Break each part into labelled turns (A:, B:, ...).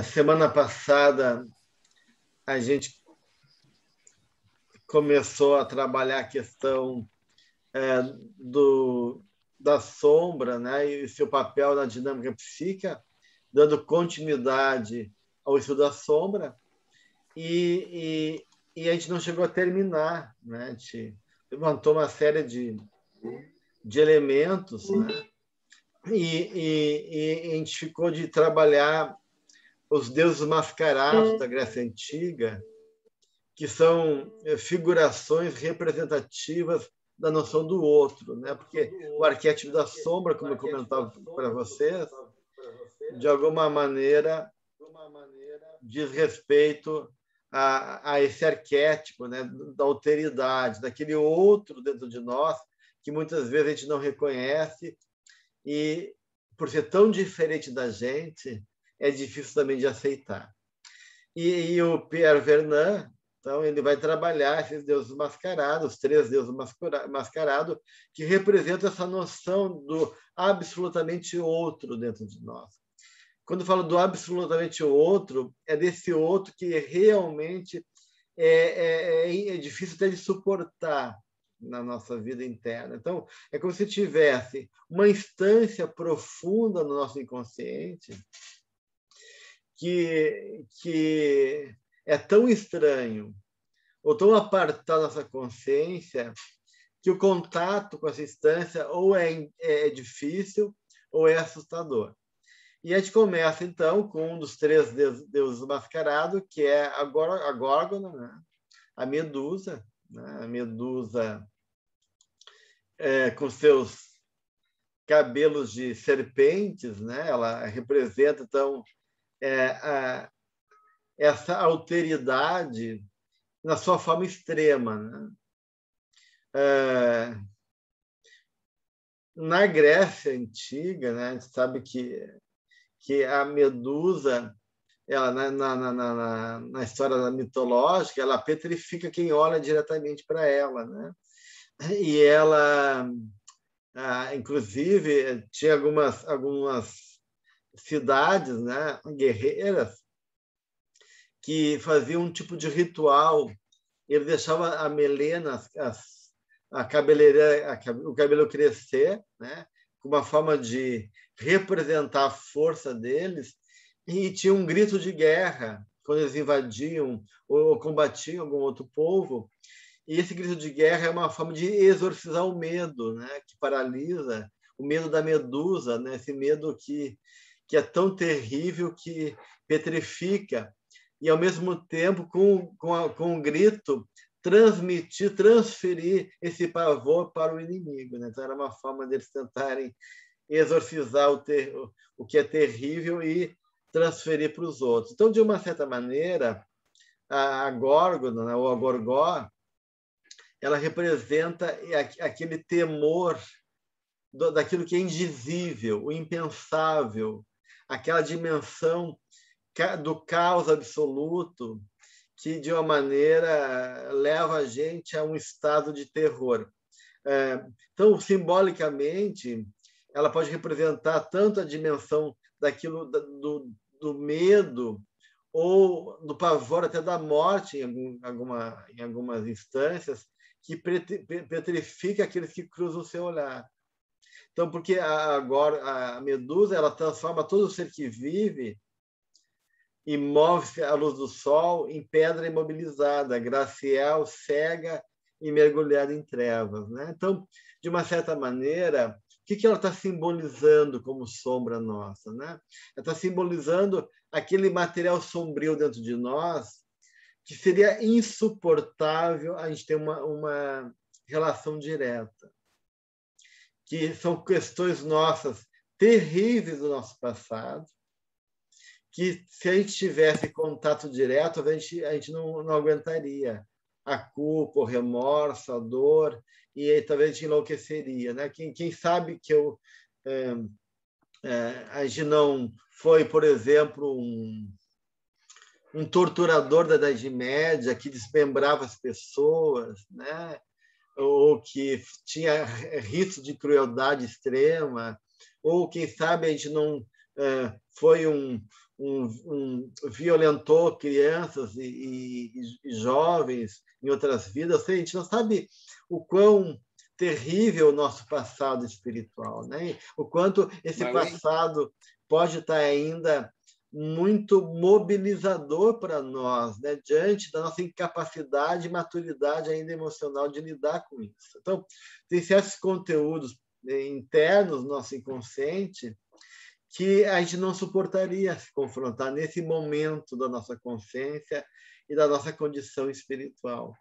A: Semana passada, a gente começou a trabalhar a questão é, do, da sombra, né, e seu papel na dinâmica psíquica, dando continuidade ao estudo da sombra, e a gente não chegou a terminar, né? A gente levantou uma série de elementos, né? E a gente ficou de trabalhar os deuses mascarados da Grécia Antiga, que são figurações representativas da noção do outro, né? Porque o arquétipo da sombra, como eu comentava para vocês, de alguma maneira diz respeito a esse arquétipo, né? Da alteridade, daquele outro dentro de nós que muitas vezes a gente não reconhece e, por ser tão diferente da gente, é difícil também de aceitar. E o Pierre Vernant, então, ele vai trabalhar esses deuses mascarados, os 3 deuses mascarados, que representam essa noção do absolutamente outro dentro de nós. Quando eu falo do absolutamente outro, é desse outro que realmente é difícil até de suportar na nossa vida interna. Então, é como se tivesse uma instância profunda no nosso inconsciente que é tão estranho ou tão apartado da nossa consciência que o contato com essa instância ou é difícil ou é assustador. E a gente começa, então, com um dos 3 deuses mascarados, que é a Górgona, né? A Medusa, né? A Medusa com seus cabelos de serpentes, né? Ela representa, então, essa alteridade na sua forma extrema, né? Na Grécia Antiga, né, a gente sabe que a Medusa, ela, na história mitológica, ela petrifica quem olha diretamente para ela, né? E ela, inclusive, tinha algumas cidades, né, guerreiras, que faziam um tipo de ritual. Ele deixava a melena, a cabeleira, o cabelo crescer, né, com uma forma de representar a força deles, e tinha um grito de guerra quando eles invadiam ou combatiam algum outro povo. E esse grito de guerra é uma forma de exorcizar o medo, né, que paralisa, o medo da medusa, né, esse medo que é tão terrível que petrifica. E, ao mesmo tempo, com um grito, transferir esse pavor para o inimigo, né? Então, era uma forma deles tentarem exorcizar o que é terrível e transferir para os outros. Então, de uma certa maneira, a Górgona, né, ou a Gorgó, ela representa aquele temor daquilo que é indizível, o impensável, aquela dimensão do caos absoluto que, de uma maneira, leva a gente a um estado de terror. Então, simbolicamente, ela pode representar tanto a dimensão daquilo do medo ou do pavor até da morte em algumas instâncias, que petrifica aqueles que cruzam o seu olhar. Então, porque agora a Medusa, ela transforma todo o ser que vive e move-se à luz do sol em pedra imobilizada, glacial, cega e mergulhada em trevas, né? Então, de uma certa maneira, o que ela está simbolizando como sombra nossa, né? Ela está simbolizando aquele material sombrio dentro de nós que seria insuportável a gente ter uma relação direta, que são questões nossas terríveis do nosso passado, que, se a gente tivesse contato direto, a gente não aguentaria a culpa, o remorso, a dor, e aí talvez a gente enlouqueceria, né? Quem sabe que a gente não foi, por exemplo, um torturador da Idade Média que desmembrava as pessoas, né? Ou que tinha ritos de crueldade extrema, ou, quem sabe, a gente não foi violentou crianças e jovens em outras vidas. A gente não sabe o quão terrível o nosso passado espiritual, né? O quanto esse passado pode estar ainda muito mobilizador para nós, né? Diante da nossa incapacidade e maturidade ainda emocional de lidar com isso. Então, tem certos conteúdos internos do nosso inconsciente que a gente não suportaria se confrontar nesse momento da nossa consciência e da nossa condição espiritual.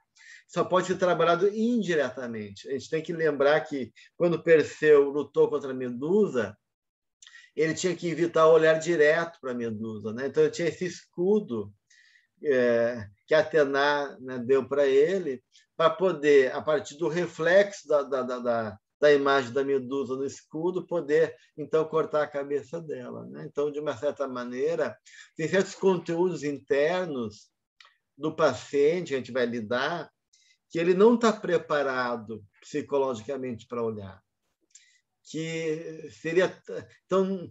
A: Só pode ser trabalhado indiretamente. A gente tem que lembrar que, quando Perseu lutou contra a Medusa, ele tinha que evitar olhar direto para a Medusa, né? Então, ele tinha esse escudo que Atena, né, deu para ele, para poder, a partir do reflexo da imagem da Medusa no escudo, poder, então, cortar a cabeça dela, né? Então, de uma certa maneira, tem certos conteúdos internos do paciente que a gente vai lidar que ele não está preparado psicologicamente para olhar. Que seria então,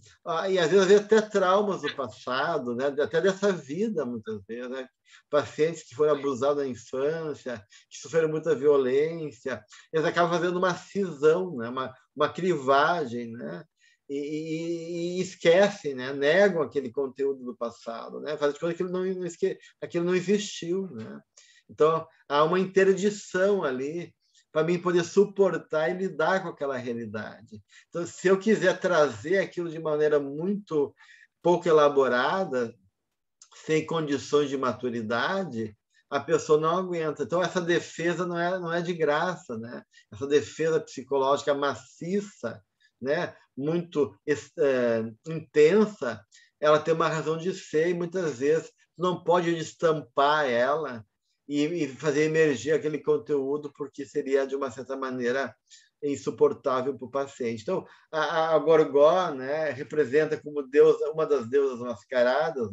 A: e às vezes até traumas do passado, né? Até dessa vida, muitas vezes, né? Pacientes que foram abusados na infância, que sofreram muita violência, eles acabam fazendo uma cisão, né? uma crivagem, né? E esquecem, né? Negam aquele conteúdo do passado, né? Fazem de conta que aquilo não existiu, né? Então, há uma interdição ali para mim poder suportar e lidar com aquela realidade. Então, se eu quiser trazer aquilo de maneira muito pouco elaborada, sem condições de maturidade, a pessoa não aguenta. Então, essa defesa não é de graça, né? Essa defesa psicológica maciça, né? Muito intensa, ela tem uma razão de ser e, muitas vezes, não pode estampar ela e fazer emergir aquele conteúdo, porque seria, de uma certa maneira, insuportável para o paciente. Então, a Gorgó, né, representa como deusa, uma das deusas mascaradas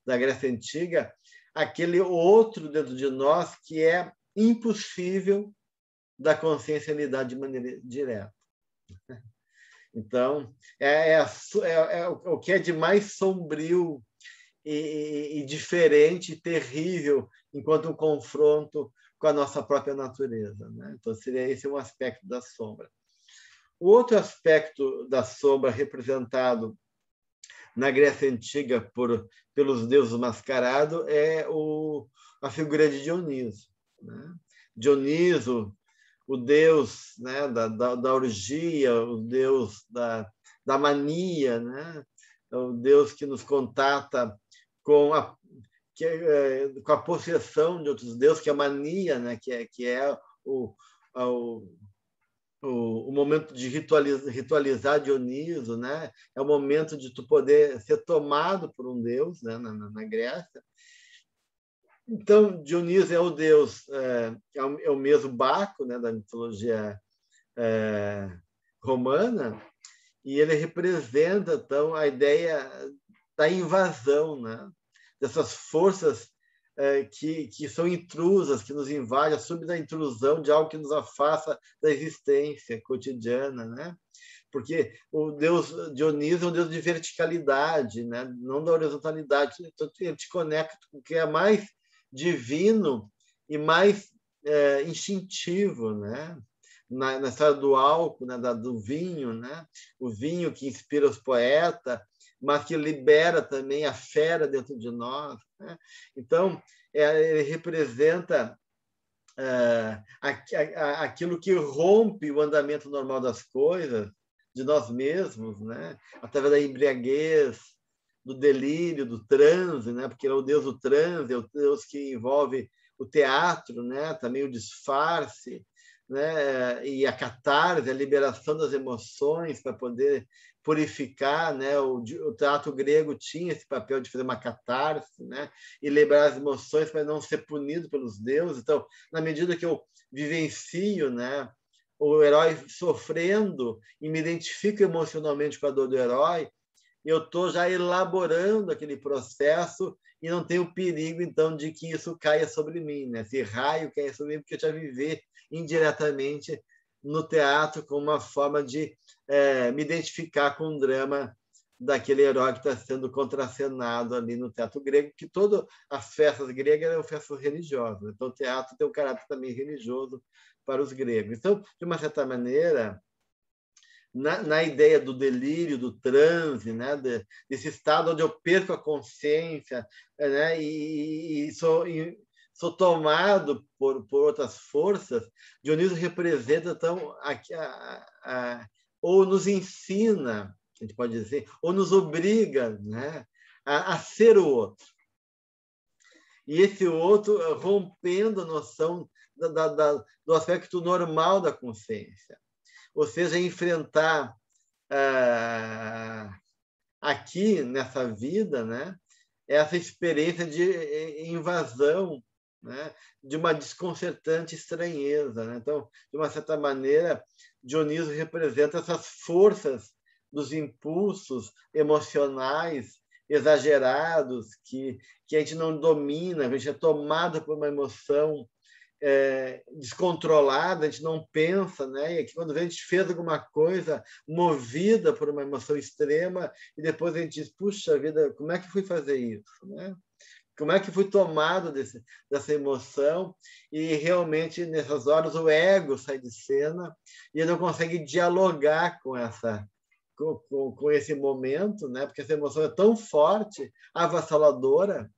A: da Grécia Antiga, aquele outro dentro de nós que é impossível da consciência lidar de maneira direta. Então, o que é de mais sombrio e diferente, terrível, enquanto um confronto com a nossa própria natureza, né? Então, seria esse um aspecto da sombra. O outro aspecto da sombra representado na Grécia Antiga pelos deuses mascarados é a figura de Dioniso, né? Dioniso, o deus, né, da orgia, o deus da mania, né? O deus que nos contata com a possessão de outros deuses, que é a mania, né? que é o momento de ritualizar Dioniso, né? É o momento de tu poder ser tomado por um deus, né? na Grécia. Então, Dioniso é o deus, é o mesmo Baco, né? Da mitologia romana, e ele representa, então, a ideia da invasão, né? Dessas forças que são intrusas, que nos invadem, a súbita intrusão de algo que nos afasta da existência cotidiana, né? Porque o deus Dionísio é um deus de verticalidade, né? Não da horizontalidade. Então, ele te conecta com o que é mais divino e mais instintivo, né? Na história do álcool, né? Do vinho, né? O vinho que inspira os poetas, mas que libera também a fera dentro de nós, né? Então, ele representa aquilo que rompe o andamento normal das coisas, de nós mesmos, né? Através da embriaguez, do delírio, do transe, né? Porque ele é o deus do transe, é o deus que envolve o teatro, né? Também o disfarce, né? E a catarse, a liberação das emoções para poder purificar, né? O teatro grego tinha esse papel de fazer uma catarse, né? E liberar as emoções para não ser punido pelos deuses. Então, na medida que eu vivencio, né? O herói sofrendo e me identifico emocionalmente com a dor do herói, eu estou já elaborando aquele processo e não tenho perigo, então, de que isso caia sobre mim, né? Esse raio caia sobre mim, porque eu já vivi indiretamente no teatro como uma forma de me identificar com um drama daquele herói que está sendo contracenado ali no teatro grego, que todas as festas gregas eram festas religiosas. Então, o teatro tem um caráter também religioso para os gregos. Então, de uma certa maneira, na ideia do delírio, do transe, né, desse estado onde eu perco a consciência, né, e sou tomado por outras forças, Dionísio representa, então, ou nos ensina, a gente pode dizer, ou nos obriga, né, a ser o outro. E esse outro rompendo a noção do aspecto normal da consciência. Ou seja, enfrentar aqui, nessa vida, né, essa experiência de invasão, né, de uma desconcertante estranheza. Né? Então, de uma certa maneira, Dionísio representa essas forças dos impulsos emocionais exagerados que a gente não domina, a gente é tomado por uma emoção descontrolada, a gente não pensa, né? E aqui, quando a gente fez alguma coisa movida por uma emoção extrema, e depois a gente diz, puxa vida, como é que fui fazer isso? Né? Como é que fui tomado dessa emoção? E realmente, nessas horas, o ego sai de cena e não consegue dialogar com esse momento, né? Porque essa emoção é tão forte, avassaladora,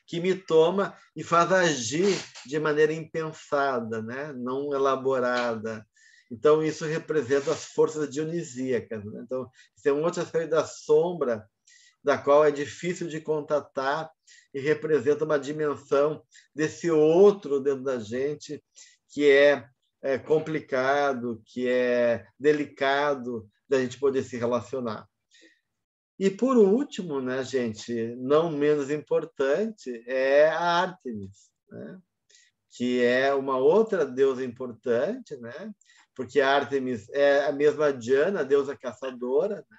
A: que me toma e faz agir de maneira impensada, né? Não elaborada. Então, isso representa as forças dionisíacas. Né? Então, isso é um outro aspecto da sombra, da qual é difícil de contatar e representa uma dimensão desse outro dentro da gente que é complicado, que é delicado da gente poder se relacionar. E, por último, né, gente, não menos importante, é a Ártemis, né? Que é uma outra deusa importante, né? Porque a Ártemis é a mesma Diana, a deusa caçadora. Né?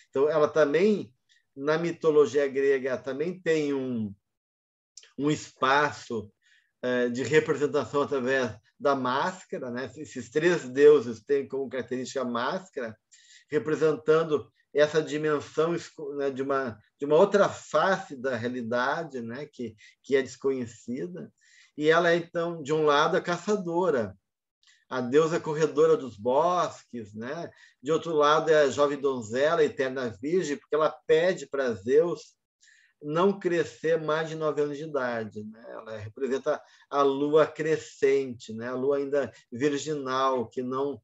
A: Então, ela também, na mitologia grega, também tem um espaço de representação através da máscara. Né? Esses três deuses têm como característica a máscara, representando essa dimensão, né, de uma outra face da realidade, né, que é desconhecida. E ela é, então, de um lado, a caçadora, a deusa corredora dos bosques, né? De outro lado, é a jovem donzela, a eterna virgem, porque ela pede para Zeus não crescer mais de 9 anos de idade. Né? Ela representa a lua crescente, né? A lua ainda virginal, que não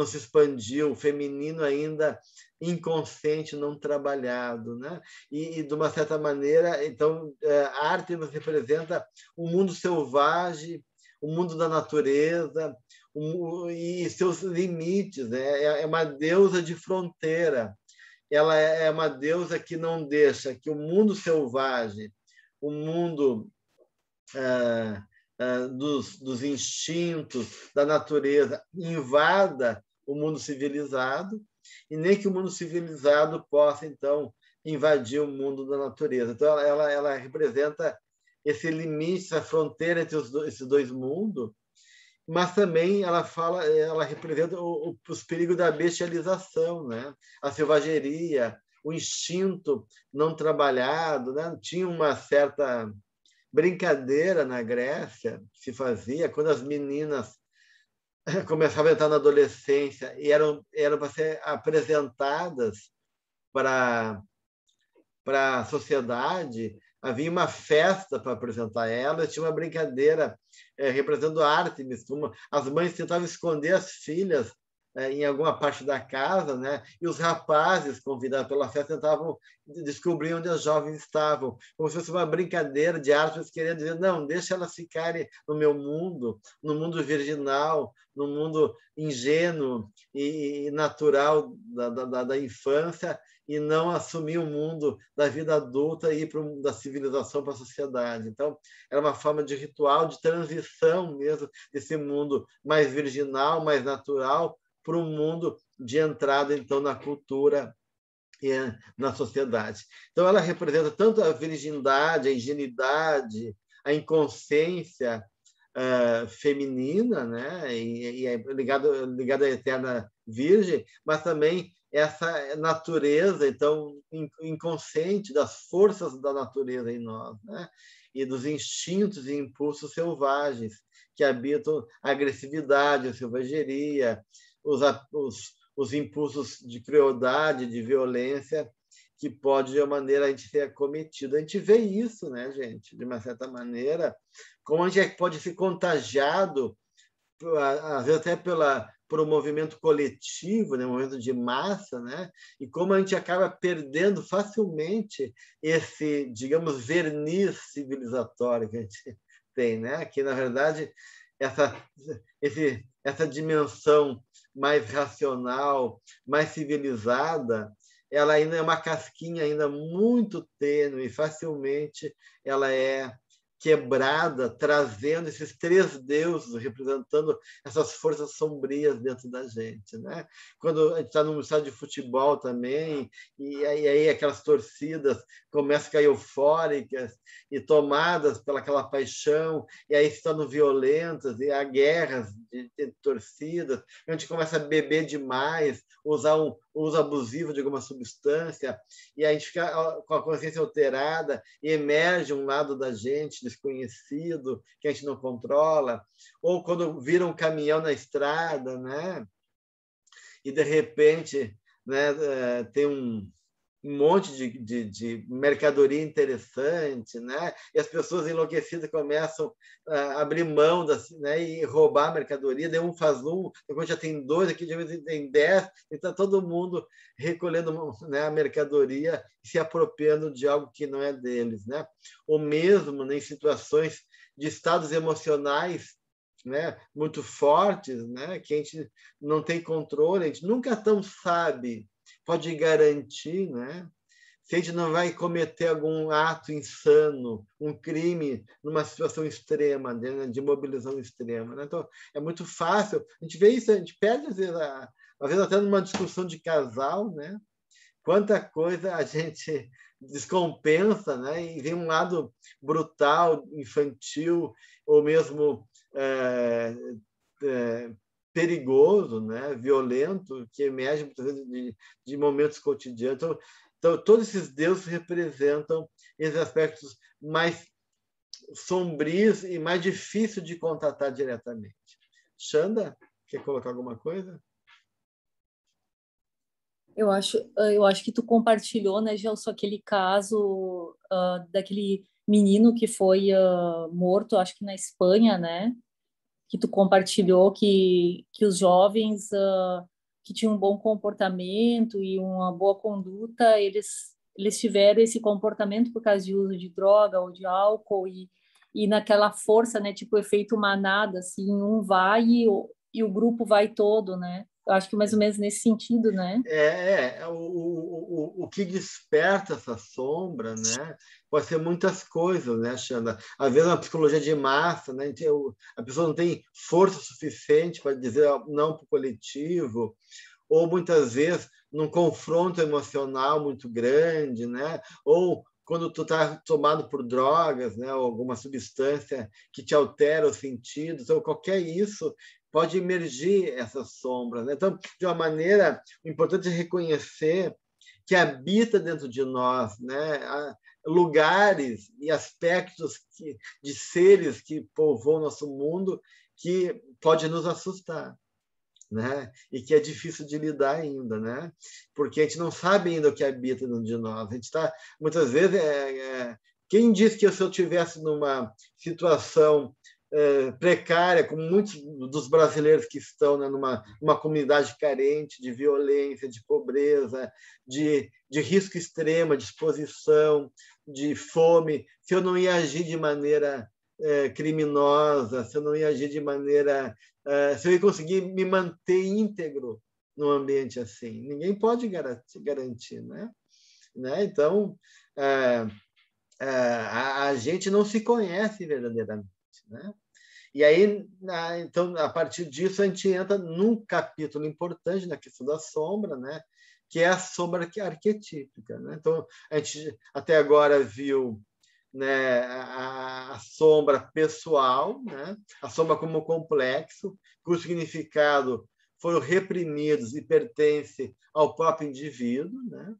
A: se expandiu, o feminino ainda inconsciente, não trabalhado. Né? E, de uma certa maneira, então, a Ártemis representa o mundo selvagem, o mundo da natureza e seus limites. Né? É uma deusa de fronteira. Ela é uma deusa que não deixa que o mundo selvagem, o mundo dos instintos, da natureza, invada o mundo civilizado, e nem que o mundo civilizado possa, então, invadir o mundo da natureza. Então, ela representa esse limite, essa fronteira entre esses dois mundos, mas também ela representa os perigos da bestialização, né? A selvageria, o instinto não trabalhado. Né? Tinha uma certa brincadeira na Grécia, se fazia, quando as meninas começavam a entrar na adolescência e eram para ser apresentadas para a sociedade, havia uma festa para apresentar ela, tinha uma brincadeira representando Ártemis, como as mães tentavam esconder as filhas em alguma parte da casa, né? E os rapazes convidados pela festa tentavam descobrir onde as jovens estavam, como se fosse uma brincadeira de Ártemis querendo dizer, não, deixa elas ficarem no meu mundo, no mundo virginal, no mundo ingênuo e natural da infância, e não assumir o mundo da vida adulta e ir da civilização para a sociedade. Então, era uma forma de ritual, de transição mesmo desse mundo mais virginal, mais natural, para um mundo de entrada, então, na cultura e na sociedade. Então, ela representa tanto a virgindade, a ingenuidade, a inconsciência feminina, né? E é ligada à eterna Virgem, mas também essa natureza, então, inconsciente, das forças da natureza em nós, né? E dos instintos e impulsos selvagens que habitam a agressividade, a selvageria, os impulsos de crueldade, de violência, que pode, de uma maneira, a gente ser acometido. A gente vê isso, né, gente? De uma certa maneira, como a gente pode ser contagiado, às vezes até por um movimento coletivo, né, um movimento de massa, né? E como a gente acaba perdendo facilmente esse, digamos, verniz civilizatório que a gente tem, né? Que, na verdade, essa dimensão mais racional, mais civilizada, ela ainda é uma casquinha ainda muito tênue, facilmente ela é quebrada, trazendo esses três deuses, representando essas forças sombrias dentro da gente, né? Quando a gente está num estádio de futebol também, e aí aquelas torcidas começam a ficar eufóricas e tomadas pelaquela paixão, e aí se tornam violentas, e há guerras de torcidas, a gente começa a beber demais, usar um uso abusivo de alguma substância, e a gente fica com a consciência alterada, e emerge um lado da gente desconhecido, que a gente não controla, ou quando vira um caminhão na estrada, né? E, de repente, né, tem um monte de mercadoria interessante, né? E as pessoas enlouquecidas começam a abrir mão né? E roubar a mercadoria, daí um faz um, depois já tem dois, aqui já tem 10, e está todo mundo recolhendo, né, a mercadoria e se apropriando de algo que não é deles, né? Ou mesmo, né, em situações de estados emocionais, né, muito fortes, né, que a gente não tem controle, a gente nunca tão sabe, pode garantir, né, se a gente não vai cometer algum ato insano, um crime numa situação extrema, né, de mobilização extrema, né? Então, é muito fácil, a gente vê isso, a gente perde às vezes até numa discussão de casal, né? Quanta coisa a gente descompensa, né? E vem um lado brutal, infantil, ou mesmo perigoso, né? Violento, que emerge muitas vezes de momentos cotidianos. Então, todos esses deuses representam esses aspectos mais sombrios e mais difíceis de contatar diretamente. Xanda, quer colocar alguma coisa?
B: Eu acho que tu compartilhou, né, Gelson, aquele caso daquele menino que foi morto, acho que na Espanha, né? Que tu compartilhou que os jovens que tinham um bom comportamento e uma boa conduta, eles tiveram esse comportamento por causa de uso de droga ou de álcool e naquela força, né, tipo efeito manada, assim, um vai e o grupo vai todo, né? Eu acho que mais ou menos nesse sentido, né?
A: O que desperta essa sombra, né? Pode ser muitas coisas, né, Xanda? Às vezes uma psicologia de massa, né? A pessoa não tem força suficiente para dizer não para o coletivo, ou muitas vezes num confronto emocional muito grande, né? Ou quando tu está tomado por drogas, né, ou alguma substância que te altera os sentidos, ou qualquer isso, pode emergir essas sombras, né? Então, de uma maneira, o importante é reconhecer que habita dentro de nós, né, lugares e aspectos de seres que povoam nosso mundo que pode nos assustar, né? E que é difícil de lidar ainda, né? Porque a gente não sabe ainda o que habita dentro de nós. A gente está, muitas vezes, quem disse que se eu tivesse numa situação precária, como muitos dos brasileiros que estão, né, numa comunidade carente de violência, de pobreza, de risco extremo, de exposição, de fome, se eu não ia agir de maneira criminosa, se eu não ia agir de maneira... se eu ia conseguir me manter íntegro num ambiente assim. Ninguém pode garantir, né? Então, a gente não se conhece verdadeiramente, né? E aí, então, a partir disso, a gente entra num capítulo importante na questão da sombra, né? Que é a sombra arquetípica, né? Então, a gente até agora viu, né, a sombra pessoal, né? A sombra como complexo, cujo significado foram reprimidos e pertencem ao próprio indivíduo, né?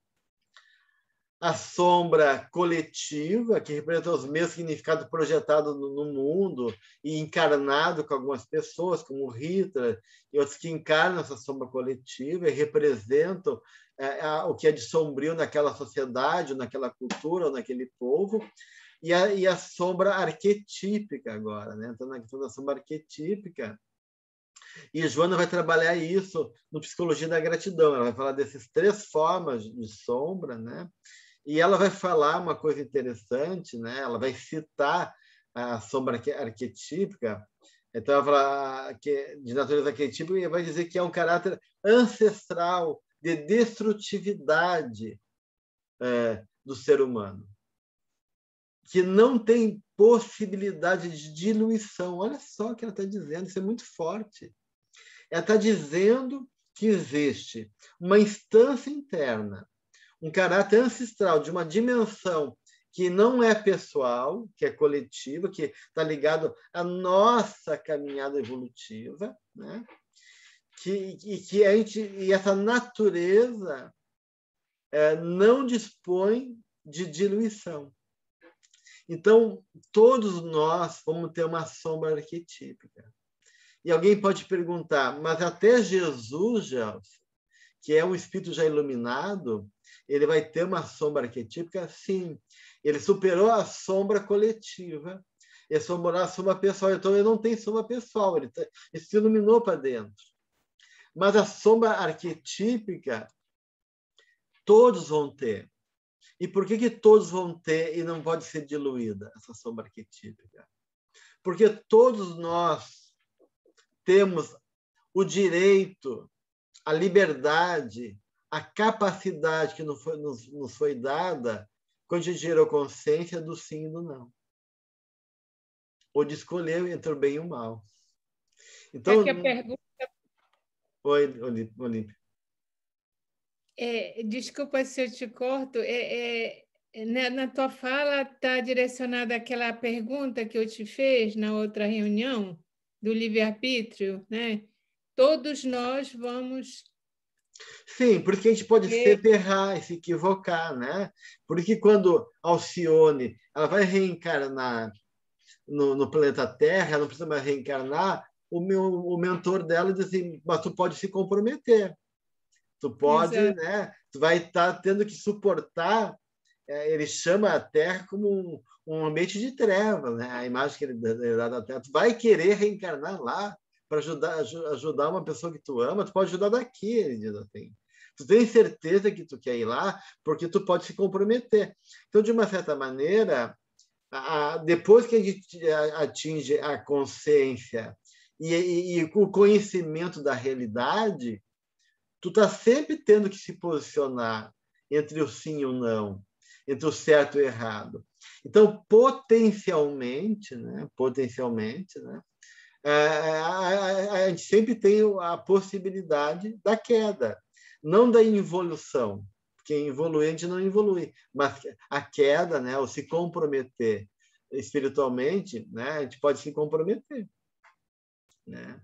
A: A sombra coletiva, que representa os mesmos significados projetados no mundo e encarnado com algumas pessoas, como Hitler e outros que encarnam essa sombra coletiva e representam o que é de sombrio naquela sociedade, ou naquela cultura, ou naquele povo. E a sombra arquetípica agora, né? Então, na questão da sombra arquetípica. E Joana vai trabalhar isso no Psicologia da Gratidão. Ela vai falar dessas 3 formas de sombra, né? E ela vai falar uma coisa interessante, né? Ela vai citar a sombra arquetípica. Então, ela vai falar que, de natureza arquetípica, e vai dizer que é um caráter ancestral de destrutividade do ser humano, que não tem possibilidade de diluição. Olha só o que ela está dizendo, isso é muito forte. Ela está dizendo que existe uma instância interna, um caráter ancestral de uma dimensão que não é pessoal, que é coletiva, que está ligado à nossa caminhada evolutiva, né? E essa natureza não dispõe de diluição. Então, todos nós vamos ter uma sombra arquetípica. E alguém pode perguntar, mas até Jesus, Gelson, que é um espírito já iluminado, ele vai ter uma sombra arquetípica? Sim. Ele superou a sombra coletiva. Ele superou a sombra pessoal. Então, ele não tem sombra pessoal. Ele se iluminou para dentro. Mas a sombra arquetípica, todos vão ter. E por que todos vão ter e não pode ser diluída, essa sombra arquetípica? Porque todos nós temos o direito, a liberdade, a capacidade que nos foi dada quando a gente gerou consciência do sim e do não. Ou de escolher entre o bem e o mal. Então,
C: aqui a pergunta...
A: Oi, Olímpia.
C: Desculpa se eu te corto. Na tua fala está direcionada àquela pergunta que eu te fiz na outra reunião do livre-arbítrio, né? Todos nós vamos...
A: Sim, porque a gente pode se errar e se equivocar, né? Porque quando Alcione ela vai reencarnar no planeta Terra, ela não precisa mais reencarnar, o mentor dela diz assim, mas tu pode se comprometer. Tu pode, né? Tu vai estar tendo que suportar. Ele chama a Terra como um ambiente de trevas, né? A imagem que ele dá da Terra. Tu vai querer reencarnar lá para ajudar uma pessoa que tu ama. Tu pode ajudar daqui, ele diz assim. Tu tem certeza que tu quer ir lá porque tu pode se comprometer. Então, de uma certa maneira, depois que a gente atinge a consciência e o conhecimento da realidade, tu está sempre tendo que se posicionar entre o sim e o não, entre o certo e o errado. Então, potencialmente, né, a gente sempre tem a possibilidade da queda, não da involução, porque evoluir a gente não evolui, mas a queda, né, ou se comprometer espiritualmente, né, a gente pode se comprometer, né?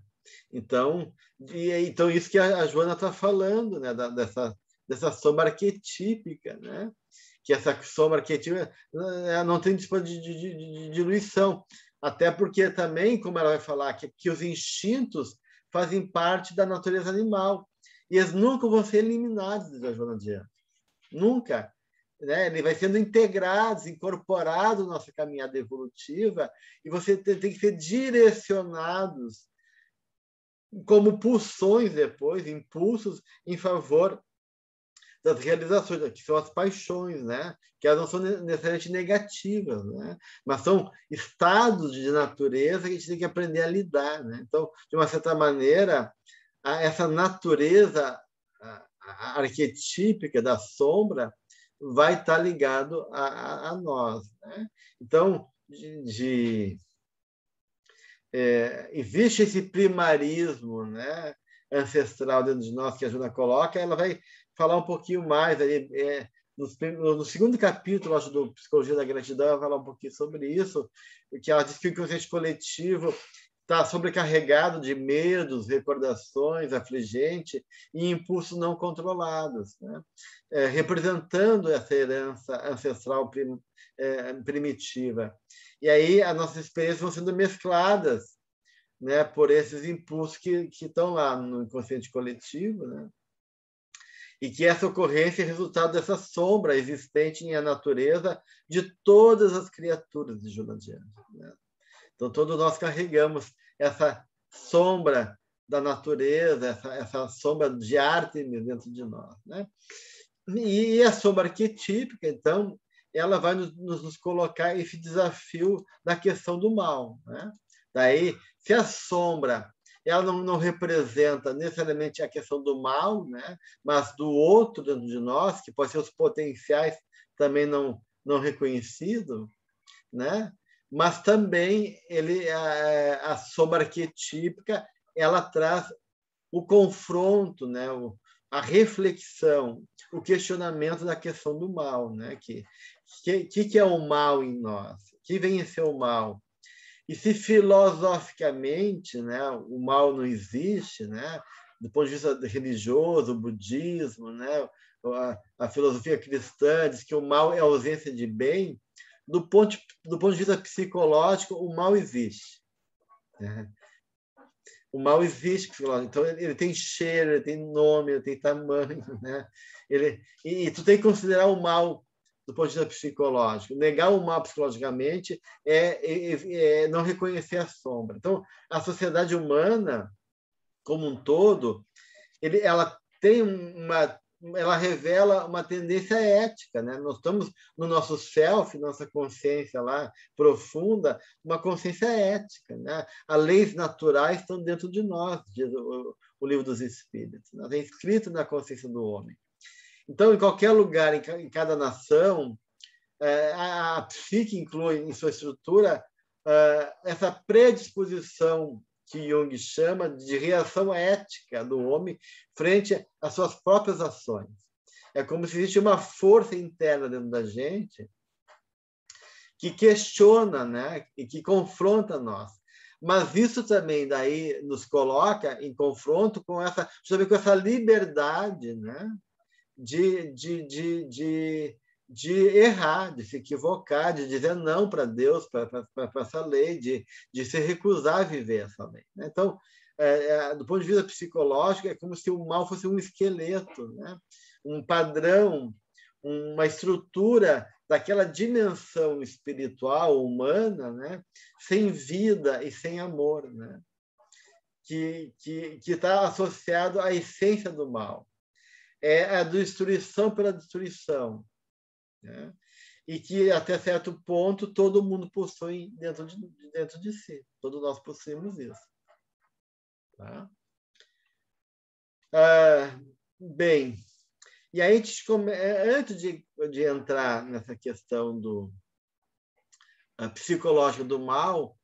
A: Então, isso que a Joana está falando, né, dessa sombra arquetípica, né? Que essa sombra arquetípica não tem disposição de diluição. Até porque também, como ela vai falar, que os instintos fazem parte da natureza animal. E eles nunca vão ser eliminados, diz a Joana Dias. Nunca. Né? Ele vai sendo integrado, incorporado na nossa caminhada evolutiva, e você tem que ser direcionados como pulsões depois, impulsos em favor das realizações, que são as paixões, né? Que elas não são necessariamente negativas, né? Mas são estados de natureza que a gente tem que aprender a lidar, né? Então, de uma certa maneira, essa natureza arquetípica da sombra vai estar ligado a nós, né? Então, existe esse primarismo, né, ancestral dentro de nós que a Joana coloca. Ela vai falar um pouquinho mais aí, no segundo capítulo, acho, do Psicologia da Gratidão, ela vai falar um pouquinho sobre isso, porque ela diz que o inconsciente coletivo está sobrecarregado de medos, recordações, afligente e impulsos não controlados, né? Representando essa herança ancestral primitiva. E aí as nossas experiências vão sendo mescladas, né, por esses impulsos que estão lá no inconsciente coletivo, né? E que essa ocorrência é resultado dessa sombra existente na natureza de todas as criaturas de Junadiana, né? Então, todos nós carregamos essa sombra da natureza, essa sombra de Ártemis dentro de nós, né? E a sombra arquetípica, então, ela vai nos colocar esse desafio da questão do mal, né? Daí, se a sombra ela não representa necessariamente a questão do mal, né? Mas do outro dentro de nós, que pode ser os potenciais também não reconhecidos, né? Mas também a sombra arquetípica ela traz o confronto, né? A reflexão, o questionamento da questão do mal, né? Que é o mal em nós? Que vem a ser o mal? E se filosoficamente, né, o mal não existe, né? Do ponto de vista religioso, o budismo, né? A filosofia cristã diz que o mal é a ausência de bem. Do ponto de vista psicológico, o mal existe, né? O mal existe psicológico. Então, ele tem cheiro, ele tem nome, ele tem tamanho, né? E tu tem que considerar o mal do ponto de vista psicológico. Negar o mal psicologicamente é não reconhecer a sombra. Então, a sociedade humana, como um todo, ela tem ela revela uma tendência ética, né? Nós estamos no nosso self, nossa consciência lá profunda, uma consciência ética, né? As leis naturais estão dentro de nós, diz o livro dos Espíritos, né? É escrito na consciência do homem. Então, em qualquer lugar, em cada nação, a psique inclui em sua estrutura essa predisposição que Jung chama de reação ética do homem frente às suas próprias ações. É como se existe uma força interna dentro da gente que questiona, né, e que confronta nós. Mas isso também daí nos coloca em confronto com justamente com essa liberdade, né, de errar, de se equivocar, de dizer não para Deus, para essa lei, de se recusar a viver essa lei. Então, do ponto de vista psicológico, é como se o mal fosse um esqueleto, né? Um padrão, uma estrutura daquela dimensão espiritual, humana, né? Sem vida e sem amor, né? Que está associado à essência do mal. É a destruição pela destruição, né? E que, até certo ponto, todo mundo possui dentro de si. Todos nós possuímos isso. Tá? Bem, e aí, antes de entrar nessa questão psicológica do mal,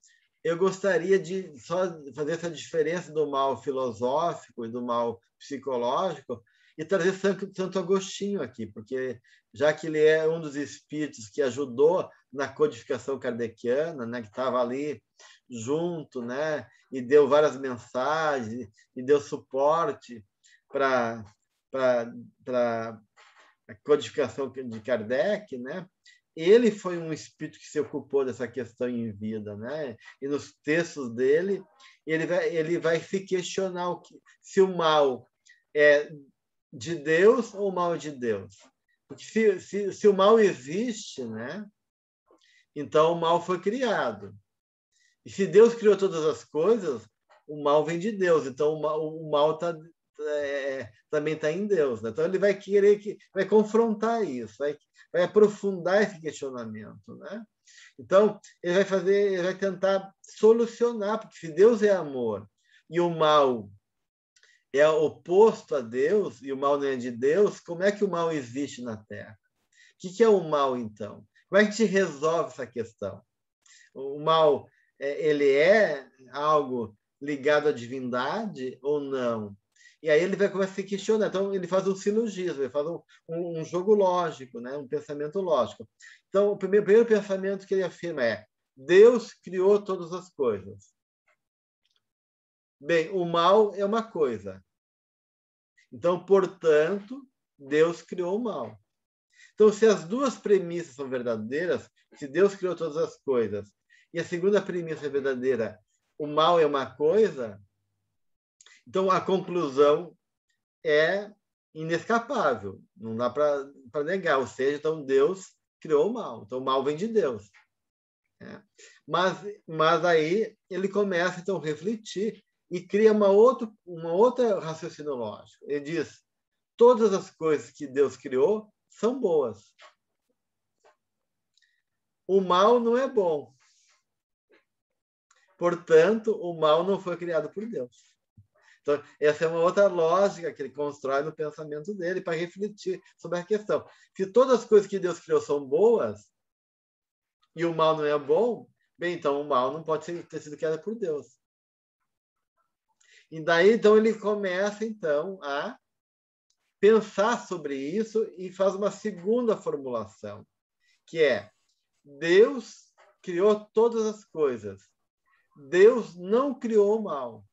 A: eu gostaria de só fazer essa diferença do mal filosófico e do mal psicológico e trazer Santo Agostinho aqui, porque já que ele é um dos espíritos que ajudou na codificação kardeciana, né, que estava ali junto, né, e deu várias mensagens, e deu suporte para a codificação de Kardec, né? Ele foi um espírito que se ocupou dessa questão em vida, né? E nos textos dele, ele vai se questionar se o mal é de Deus ou o mal é de Deus. Porque se o mal existe, né? Então o mal foi criado. E se Deus criou todas as coisas, o mal vem de Deus. Então o mal também está em Deus, né? Então ele vai vai confrontar isso, vai aprofundar esse questionamento, né? Então ele vai tentar solucionar, porque se Deus é amor e o mal é oposto a Deus e o mal não é de Deus, como é que o mal existe na Terra? O que é o mal, então? Como é que a gente resolve essa questão? O mal, ele é algo ligado à divindade ou não? E aí ele vai começar a se questionar. Então, ele faz um silogismo, ele faz um jogo lógico, né? Um pensamento lógico. Então, o primeiro pensamento que ele afirma é: Deus criou todas as coisas. Bem, o mal é uma coisa. Então, portanto, Deus criou o mal. Então, se as duas premissas são verdadeiras, se Deus criou todas as coisas, e a segunda premissa é verdadeira, o mal é uma coisa, então a conclusão é inescapável, não dá para negar. Ou seja, então Deus criou o mal, então o mal vem de Deus. Mas aí ele começa então a refletir e cria uma outra raciocínio lógico. Ele diz: todas as coisas que Deus criou são boas. O mal não é bom. Portanto, o mal não foi criado por Deus. Então, essa é uma outra lógica que ele constrói no pensamento dele para refletir sobre a questão. Se todas as coisas que Deus criou são boas e o mal não é bom, bem, então o mal não pode ter sido criado por Deus. E daí, então, ele começa, então, a pensar sobre isso e faz uma segunda formulação, que é: Deus criou todas as coisas. Deus não criou o mal.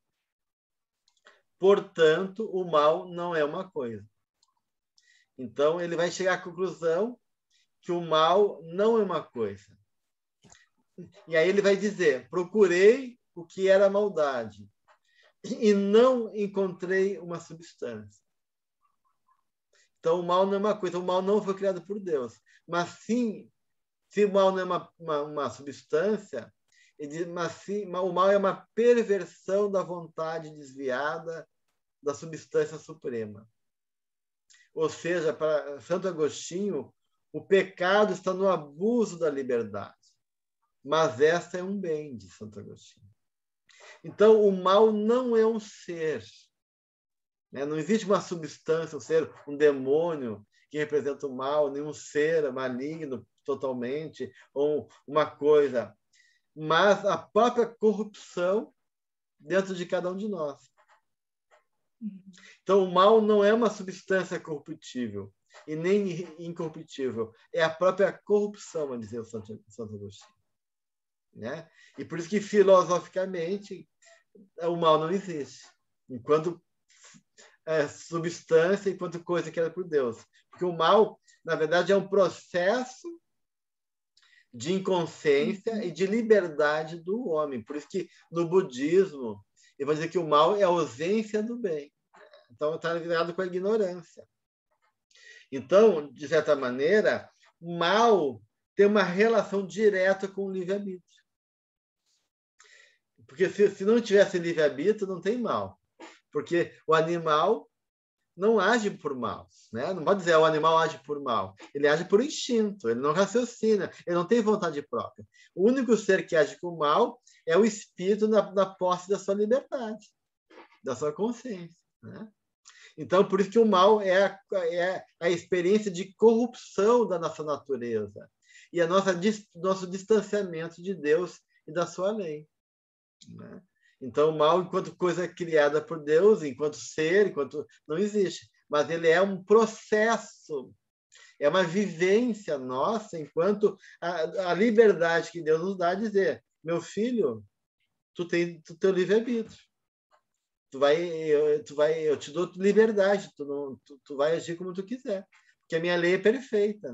A: Portanto, o mal não é uma coisa. Então, ele vai chegar à conclusão que o mal não é uma coisa. E aí ele vai dizer: procurei o que era maldade e não encontrei uma substância. Então, o mal não é uma coisa. O mal não foi criado por Deus. Mas sim, se o mal não é uma substância, ele diz, mas sim, o mal é uma perversão da vontade desviada da substância suprema. Ou seja, para Santo Agostinho, o pecado está no abuso da liberdade. Mas esta é um bem, de Santo Agostinho. Então, o mal não é um ser. Não existe uma substância, um ser, um demônio que representa o mal, nenhum ser maligno totalmente, ou uma coisa. Mas a própria corrupção dentro de cada um de nós. Então, o mal não é uma substância corruptível e nem incorruptível. É a própria corrupção, a dizer o Santo Agostinho. E por isso que, filosoficamente, o mal não existe. Enquanto substância, enquanto coisa criada por Deus. Porque o mal, na verdade, é um processo de inconsciência e de liberdade do homem. Por isso que, no budismo, eu vou dizer que o mal é a ausência do bem. Então, está ligado com a ignorância. Então, de certa maneira, o mal tem uma relação direta com o livre-arbítrio. Porque se não tivesse livre-arbítrio, não tem mal. Porque o animal não age por mal. Não pode dizer o animal age por mal. Ele age por instinto, ele não raciocina, ele não tem vontade própria. O único ser que age com mal é o espírito na posse da sua liberdade, da sua consciência. Então, por isso que o mal é a experiência de corrupção da nossa natureza e nosso distanciamento de Deus e da sua lei. Então, o mal, enquanto coisa criada por Deus, enquanto ser, enquanto não existe. Mas ele é um processo, é uma vivência nossa, enquanto a liberdade que Deus nos dá a dizer: meu filho, tu tem o teu livre-arbítrio. Eu te dou liberdade, tu vai agir como tu quiser, porque a minha lei é perfeita,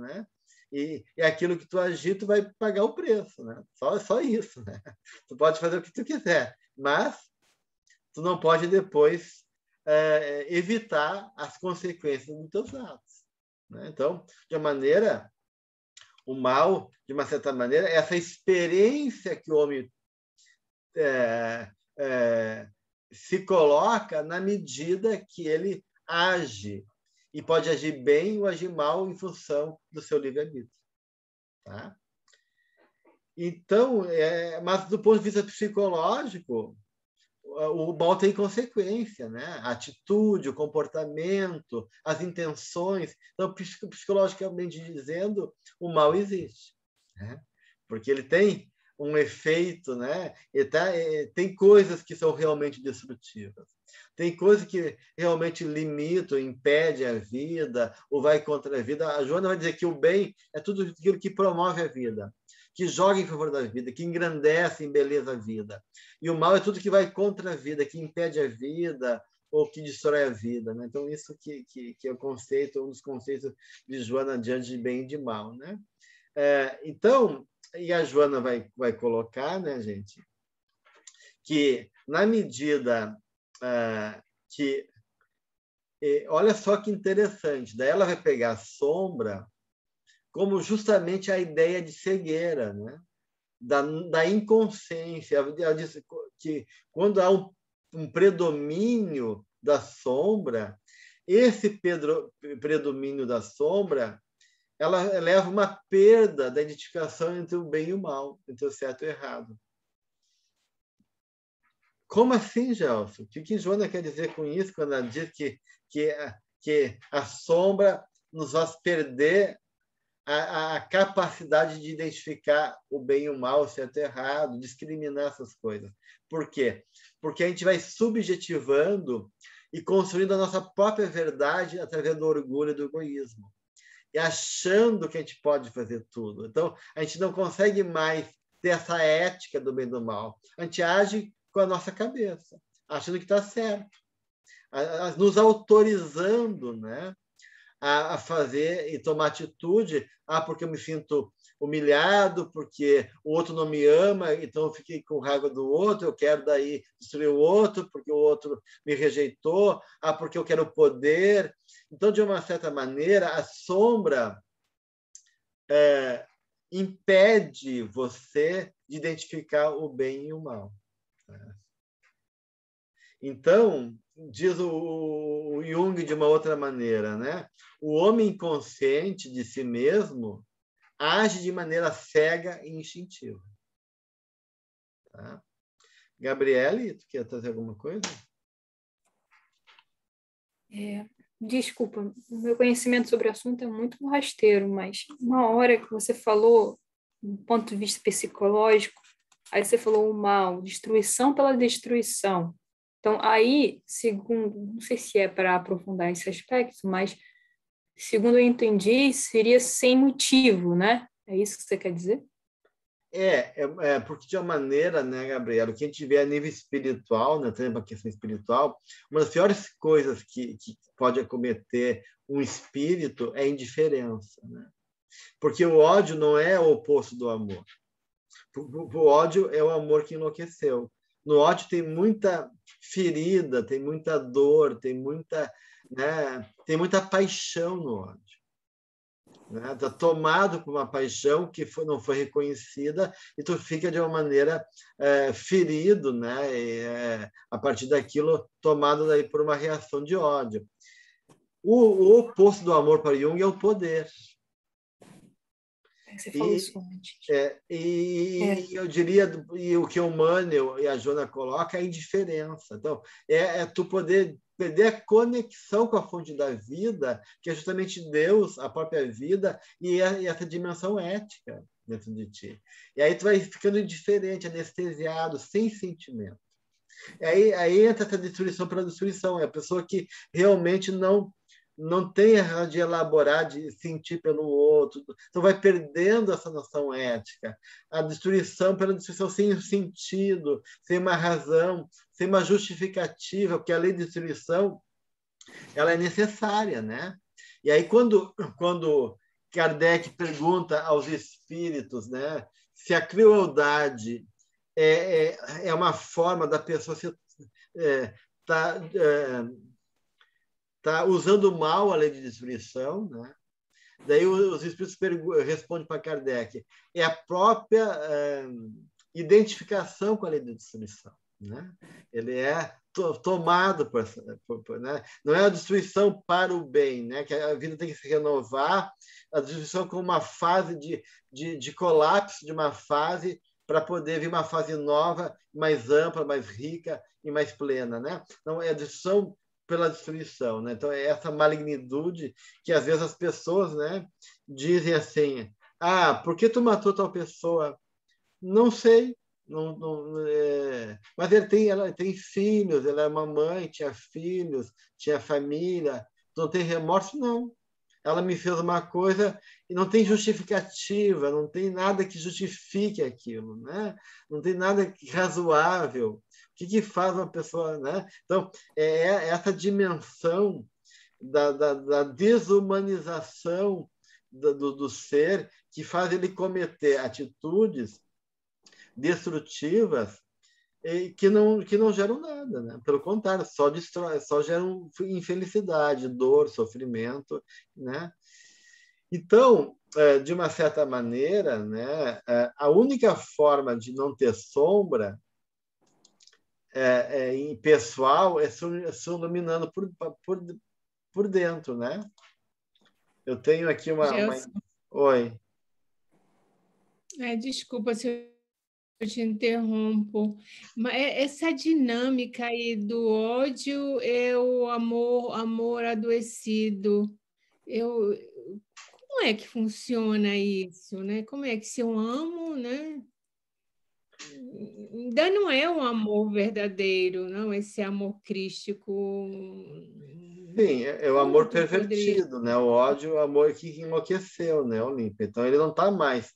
A: E aquilo que tu agir, tu vai pagar o preço, Só isso, Tu pode fazer o que tu quiser, mas tu não pode depois evitar as consequências dos teus atos. Então, de uma maneira, o mal, de uma certa maneira, é essa experiência que o homem se coloca na medida que ele age. E pode agir bem ou agir mal em função do seu livre-arbítrio. Então, mas do ponto de vista psicológico, o mal tem consequência, A atitude, o comportamento, as intenções. Então, psicologicamente dizendo, o mal existe. Porque ele tem um efeito, tem coisas que são realmente destrutivas. Tem coisas que realmente limitam, impedem a vida, ou vai contra a vida. A Joana vai dizer que o bem é tudo aquilo que promove a vida. que joga em favor da vida, que engrandece, embeleza a vida. E o mal é tudo que vai contra a vida, que impede a vida ou que destrói a vida, né? Então, isso que é o conceito, um dos conceitos de Joana diante de bem e de mal, né? Então, e a Joana vai colocar, né, gente, que na medida que... olha só que interessante, daí ela vai pegar a sombra como justamente a ideia de cegueira, né? Da inconsciência. Ela diz que quando há um predomínio da sombra, esse predomínio da sombra, ela leva uma perda da identificação entre o bem e o mal, entre o certo e o errado. Como assim, Gelson? O que Joana quer dizer com isso, quando ela diz que a sombra nos faz perder a capacidade de identificar o bem e o mal, o certo e o errado, discriminar essas coisas? Por quê? Porque a gente vai subjetivando e construindo a nossa própria verdade através do orgulho e do egoísmo. E achando que a gente pode fazer tudo. Então, a gente não consegue mais ter essa ética do bem e do mal. A gente age com a nossa cabeça, achando que está certo, nos autorizando, né, a fazer e tomar atitude, porque eu me sinto humilhado, porque o outro não me ama, então eu fiquei com raiva do outro, eu quero daí destruir o outro, porque o outro me rejeitou, porque eu quero poder. Então, de uma certa maneira, a sombra impede você de identificar o bem e o mal. Então, diz o Jung de uma outra maneira, né? O homem inconsciente de si mesmo age de maneira cega e instintiva. Tá? Gabriele, tu quer trazer alguma coisa?
D: Desculpa, o meu conhecimento sobre o assunto é muito rasteiro, mas uma hora que você falou, do ponto de vista psicológico, aí você falou o mal, destruição pela destruição. Então, aí, segundo, não sei se é para aprofundar esse aspecto, mas, segundo eu entendi, seria sem motivo, né? É isso que você quer dizer?
A: Porque de uma maneira, né, Gabriela, o que a gente vê a nível espiritual, né, também uma questão espiritual, uma das piores coisas que pode acometer um espírito é a indiferença, né? Porque o ódio não é o oposto do amor. O ódio é o amor que enlouqueceu. No ódio tem muita ferida, tem muita dor, tem muita paixão no ódio. Está tomado por uma paixão que não foi reconhecida e tu fica de uma maneira ferido, né? A partir daquilo tomado daí por uma reação de ódio. O oposto do amor para Jung é o poder.
D: Você falou isso antes.
A: Eu diria, e o que o Manuel e a Joana colocam é a indiferença. Então, tu poder perder a conexão com a fonte da vida, que é justamente Deus, a própria vida, e essa dimensão ética dentro de ti. E aí tu vai ficando indiferente, anestesiado, sem sentimento. Aí entra essa destruição pela destruição. É a pessoa que realmente não tem de elaborar, de sentir pelo outro. Então, vai perdendo essa noção ética. A destruição pela destruição sem sentido, sem uma razão, sem uma justificativa, porque a lei de destruição ela é necessária, né? E aí, quando Kardec pergunta aos espíritos, né, se a crueldade é uma forma da pessoa está usando mal a lei de destruição, né? Daí os espíritos respondem para Kardec, é a própria identificação com a lei de destruição, né? Ele é tomado né? Não é a destruição para o bem, né? Que a vida tem que se renovar, a destruição como uma fase de colapso de uma fase para poder vir uma fase nova, mais ampla, mais rica e mais plena, né? Não é a destruição pela destruição, né? Então é essa malignitude que às vezes as pessoas, né, dizem assim: por que tu matou tal pessoa? Não sei, mas ela tem filhos, ela é uma mãe, tinha filhos, tinha família, não tem remorso? Não. ela me fez uma coisa e não tem justificativa, não tem nada que justifique aquilo, né? Não tem nada razoável. O que faz uma pessoa, né? Então, é essa dimensão da desumanização do ser que faz ele cometer atitudes destrutivas que não geram nada, né? Pelo contrário, só destrói, só geram infelicidade, dor, sofrimento, né? Então, de uma certa maneira, né, a única forma de não ter sombra pessoal é se iluminando por dentro, né? Eu tenho aqui uma... Oi.
C: Desculpa se eu te interrompo, mas essa dinâmica aí do ódio é o amor adoecido. Como é que funciona isso, né? Como é que se eu amo, né? Ainda não é um amor verdadeiro, não, esse amor crístico.
A: Sim, é o amor pervertido, né? O ódio é o amor que enlouqueceu, né, Olímpia? Então ele não está mais,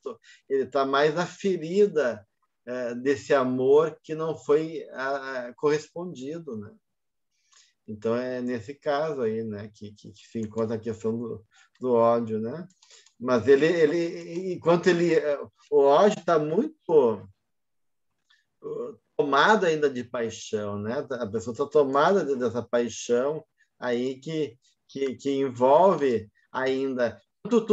A: ele está mais na ferida desse amor que não foi correspondido, né? Então é nesse caso aí, né, que se encontra a questão do ódio, né? Mas enquanto o ódio está muito tomado ainda de paixão, né? A pessoa está tomada dessa paixão aí que envolve ainda. Quando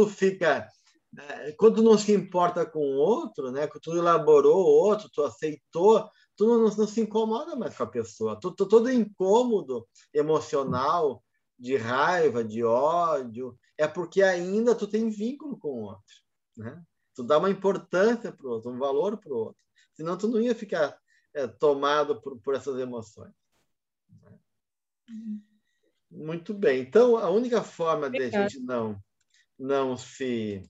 A: tu não se importa com o outro, né? Quando tu elaborou o outro, tu aceitou, tu não se incomoda mais com a pessoa. Todo incômodo emocional, de raiva, de ódio, é porque ainda tu tem vínculo com o outro, né? Tu dá uma importância para o outro, um valor para o outro. Senão tu não ia ficar tomado por essas emoções. Muito bem. Então, a única forma de a gente não se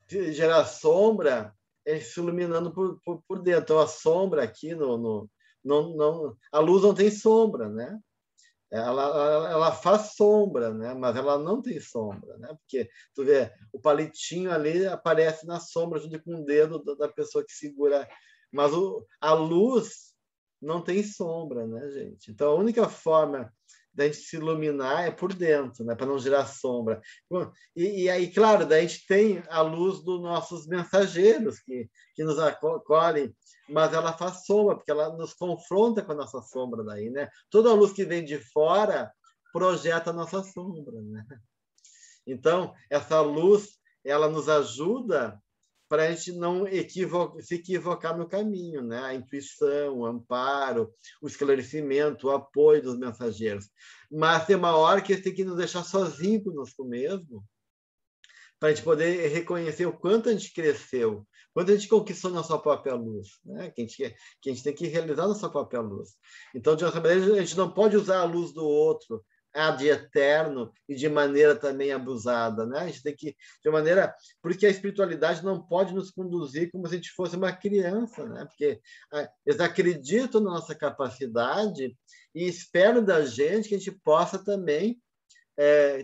A: gerar sombra é se iluminando por dentro. Então, a sombra aqui a luz não tem sombra, né? Ela faz sombra, né? Mas ela não tem sombra, né? Porque tu vê, o palitinho ali aparece na sombra junto com o dedo da pessoa que segura, mas a luz não tem sombra, né, gente? Então a única forma da gente se iluminar é por dentro, né? Para não gerar sombra. E aí, claro, daí a gente tem a luz dos nossos mensageiros que nos acolhem, mas ela faz sombra, porque ela nos confronta com a nossa sombra daí, né? Toda a luz que vem de fora projeta a nossa sombra, né? Então, essa luz, ela nos ajuda para a gente não se equivocar no caminho, né? A intuição, o amparo, o esclarecimento, o apoio dos mensageiros. Mas tem uma hora que eles têm que nos deixar sozinhos conosco mesmo, para a gente poder reconhecer o quanto a gente cresceu, quanto a gente conquistou nossa própria luz, né? Que a gente tem que realizar nossa própria luz. Então, de outra maneira, a gente não pode usar a luz do outro ad eterno e de maneira também abusada, né? A gente tem que, de maneira... Porque a espiritualidade não pode nos conduzir como se a gente fosse uma criança, né? Porque eles acreditam na nossa capacidade e esperam da gente que a gente possa também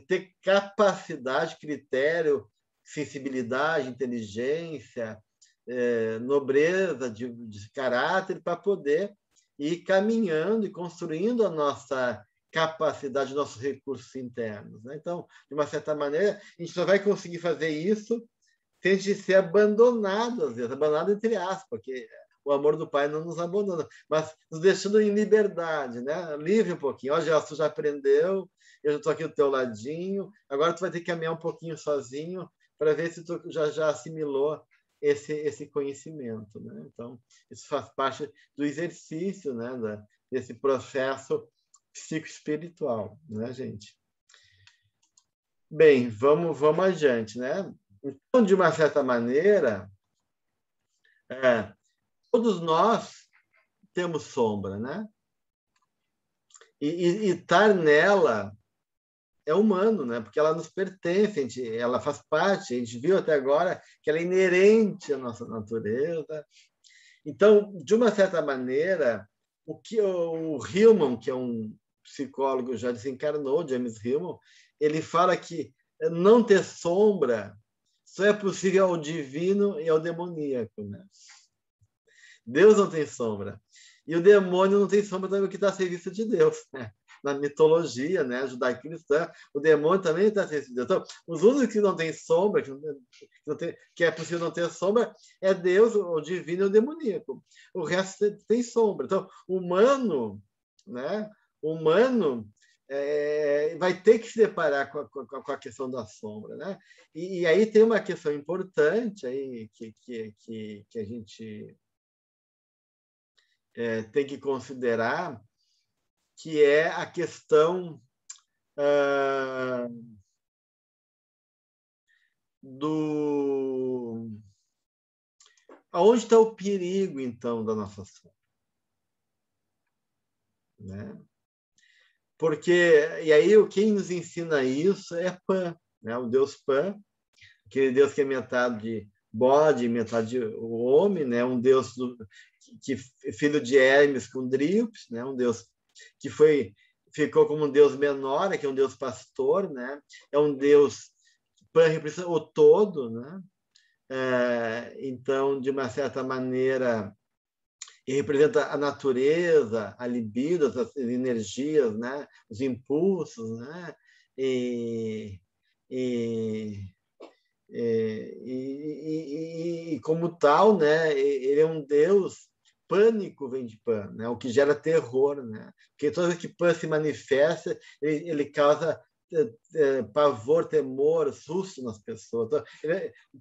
A: ter capacidade, critério, sensibilidade, inteligência, nobreza de caráter para poder ir caminhando e construindo a nossa capacidade, nossos recursos internos, né? Então, de uma certa maneira, a gente só vai conseguir fazer isso sem a gente ser abandonado, às vezes, abandonado entre aspas, porque o amor do Pai não nos abandona, mas nos deixando em liberdade, né? Livre um pouquinho. Ó, tu já aprendeu, eu já estou aqui do teu ladinho, agora tu vai ter que caminhar um pouquinho sozinho para ver se tu já assimilou esse conhecimento, né? Então, isso faz parte do exercício, né? Desse processo psicoespiritual, né, gente? Bem, vamos adiante, né? Então, de uma certa maneira, todos nós temos sombra, né? E estar nela é humano, né? Porque ela nos pertence, ela faz parte, a gente viu até agora que ela é inerente à nossa natureza. Então, de uma certa maneira, o Hillman, que é um psicólogo já desencarnou, James Hillman, ele fala que não ter sombra só é possível ao divino e ao demoníaco, né? Deus não tem sombra. E o demônio não tem sombra também, que está a serviço de Deus, né? Na mitologia, né, judaico-cristã, o demônio também está a serviço de Deus. Então, os únicos que não têm sombra, que é possível não ter sombra, é Deus, o divino e o demoníaco. O resto tem sombra. Então, humano, né, vai ter que se deparar com a questão da sombra, né? E aí tem uma questão importante aí que a gente tem que considerar, que é a questão aonde está o perigo, então, da nossa sombra, né? Porque, e aí, quem nos ensina isso é Pan, né? O Deus Pan, aquele Deus que é metade bode, metade homem, né? Um Deus que filho de Hermes com Dríops, né? Um Deus que ficou como um Deus menor, que é um Deus pastor, né? É um Deus Pan representa o todo, né? Então, de uma certa maneira, ele representa a natureza, a libido, as energias, né? Os impulsos, né? E como tal, né? Ele é um Deus. Pânico vem de Pan, né? O que gera terror, né? Porque toda vez que Pan se manifesta, ele causa pavor, temor, susto nas pessoas. Então,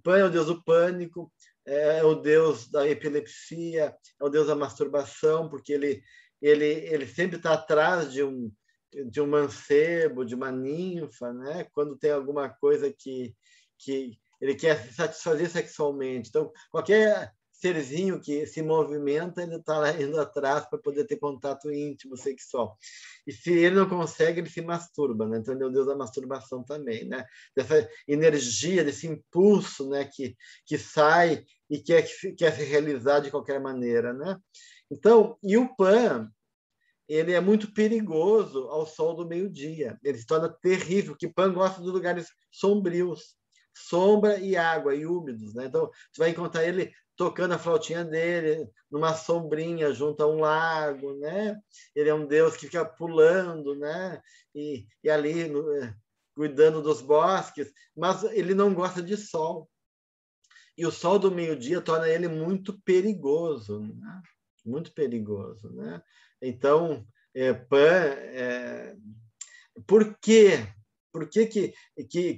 A: Pan é o Deus do pânico, é o Deus da epilepsia, é o Deus da masturbação, porque ele sempre está atrás de um mancebo, de uma ninfa, né? Quando tem alguma coisa que ele quer se satisfazer sexualmente. Então, qualquer serzinho que se movimenta, ele está lá indo atrás para poder ter contato íntimo sexual. E se ele não consegue, ele se masturba, né? Então, ele é o Deus da masturbação também, né? Dessa energia, desse impulso, né? que sai e quer se realizar de qualquer maneira, né? Então, e o Pan, ele é muito perigoso ao sol do meio-dia. Ele se torna terrível, porque Pan gosta de lugares sombrios, sombra e água, e úmidos, né? Então, você vai encontrar ele tocando a flautinha dele numa sombrinha junto a um lago, né? Ele é um Deus que fica pulando, né? E ali cuidando dos bosques, mas ele não gosta de sol. E o sol do meio-dia torna ele muito perigoso, né? Muito perigoso, né? Então, Pan, por quê? Por que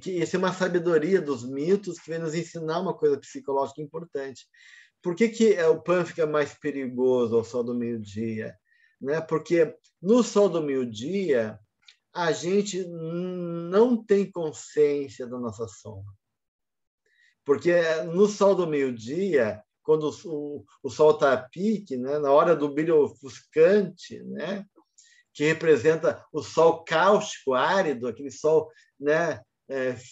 A: isso é uma sabedoria dos mitos que vem nos ensinar uma coisa psicológica importante? Por que o Pan fica mais perigoso ao sol do meio-dia? Né? Porque no sol do meio-dia a gente não tem consciência da nossa sombra. Porque no sol do meio-dia, quando o sol está a pique, né? Na hora do brilho ofuscante, né? Que representa o sol cáustico, árido, aquele sol, né,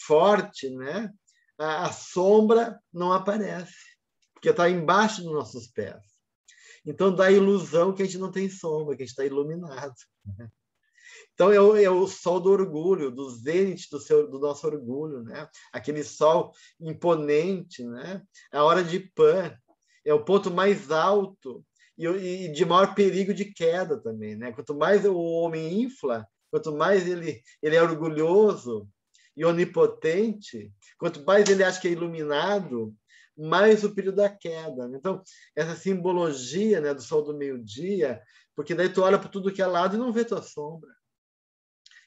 A: forte, né? A sombra não aparece, porque está embaixo dos nossos pés. Então, dá a ilusão que a gente não tem sombra, que a gente está iluminado. Né? Então, é o sol do orgulho, do zênite do nosso orgulho, né? Aquele sol imponente, né? A hora de Pan é o ponto mais alto e de maior perigo de queda também, né? Quanto mais o homem infla, quanto mais ele é orgulhoso e onipotente, quanto mais ele acha que é iluminado, mais o período da queda. Então, essa simbologia, né, do sol do meio-dia, porque daí tu olha para tudo que é lado e não vê tua sombra.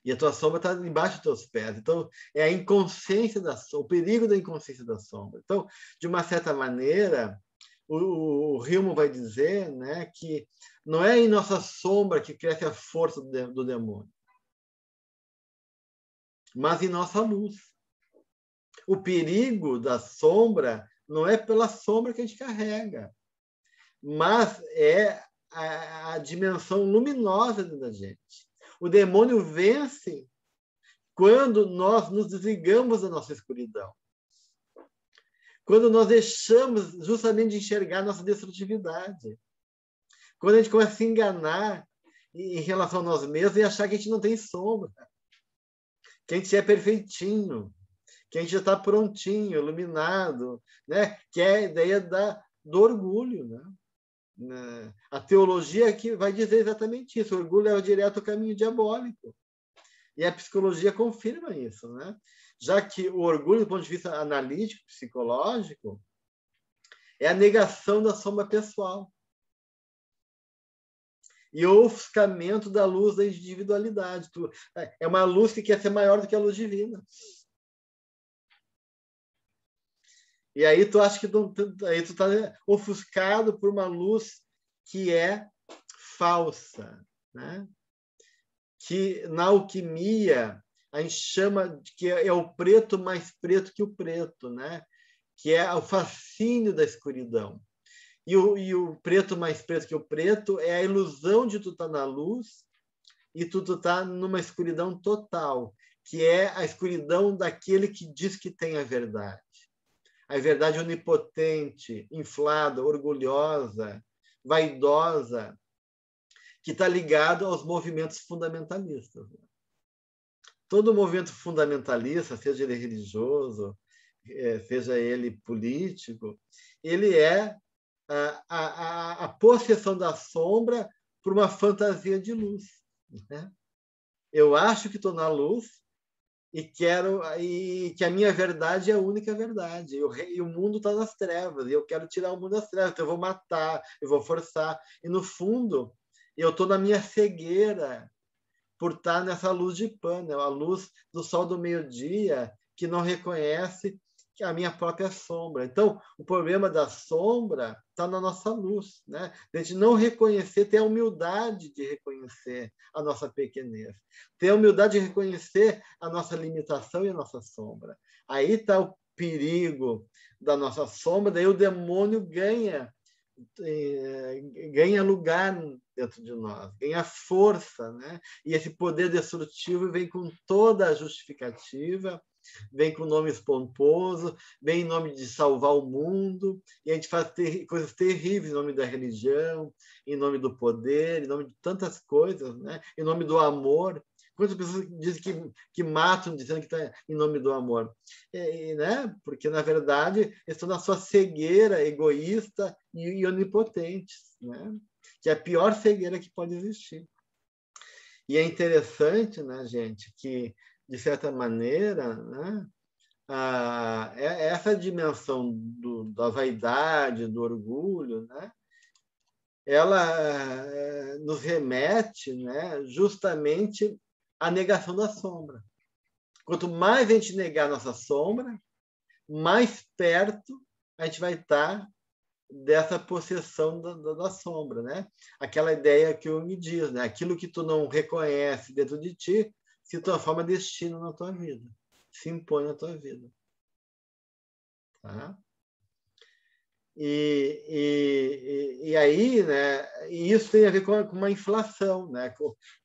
A: E a tua sombra está embaixo dos teus pés. Então, é a inconsciência da sombra, o perigo da inconsciência da sombra. Então, de uma certa maneira, o Hillman vai dizer, né, que não é em nossa sombra que cresce a força do demônio, mas em nossa luz. O perigo da sombra não é pela sombra que a gente carrega, mas é a dimensão luminosa dentro da gente. O demônio vence quando nós nos desligamos da nossa escuridão. Quando nós deixamos justamente de enxergar nossa destrutividade. Quando a gente começa a se enganar em relação a nós mesmos e achar que a gente não tem sombra, que a gente é perfeitinho, que a gente já está prontinho, iluminado, né? Que é a ideia do orgulho, né? A teologia que vai dizer exatamente isso. O orgulho é o direto caminho diabólico. E a psicologia confirma isso, né? Já que o orgulho, do ponto de vista analítico, psicológico, é a negação da sombra pessoal e o ofuscamento da luz da individualidade. É uma luz que quer ser maior do que a luz divina. E aí tu acha que aí tu está ofuscado por uma luz que é falsa, né? Que na alquimia a gente chama de que é o preto mais preto que o preto, né? Que é o fascínio da escuridão. E o preto mais preto que o preto é a ilusão de tu estar na luz e tu estar numa escuridão total, que é a escuridão daquele que diz que tem a verdade. A verdade onipotente, inflada, orgulhosa, vaidosa, que está ligado aos movimentos fundamentalistas. Todo movimento fundamentalista, seja ele religioso, seja ele político, ele é a possessão da sombra por uma fantasia de luz, né? Eu acho que estou na luz e que a minha verdade é a única verdade. E o mundo está nas trevas, e eu quero tirar o mundo das trevas, então eu vou matar, eu vou forçar. E, no fundo, eu estou na minha cegueira por estar nessa luz de pano, a luz do sol do meio-dia, que não reconhece a minha própria sombra. Então, o problema da sombra está na nossa luz, né? A gente não reconhecer, ter a humildade de reconhecer a nossa pequenez, ter a humildade de reconhecer a nossa limitação e a nossa sombra. Aí está o perigo da nossa sombra, daí o demônio ganha lugar dentro de nós, ganha força, né? E esse poder destrutivo vem com toda a justificativa, vem com nomes pomposos, vem em nome de salvar o mundo, e a gente faz coisas terríveis em nome da religião, em nome do poder, em nome de tantas coisas, né? Em nome do amor. Quantas pessoas dizem que matam dizendo que está em nome do amor? Né? Porque, na verdade, estão na sua cegueira egoísta e onipotente, né? Que é a pior cegueira que pode existir. E é interessante, né, gente, que de certa maneira, né, essa dimensão da vaidade, do orgulho, né, ela nos remete, né, justamente à negação da sombra. Quanto mais a gente negar nossa sombra, mais perto a gente vai estar dessa possessão da sombra, né? Aquela ideia que o Jung diz, né? Aquilo que tu não reconhece dentro de ti se transforma destino na tua vida, se impõe na tua vida. Tá? E aí, né, e isso tem a ver com uma inflação, né,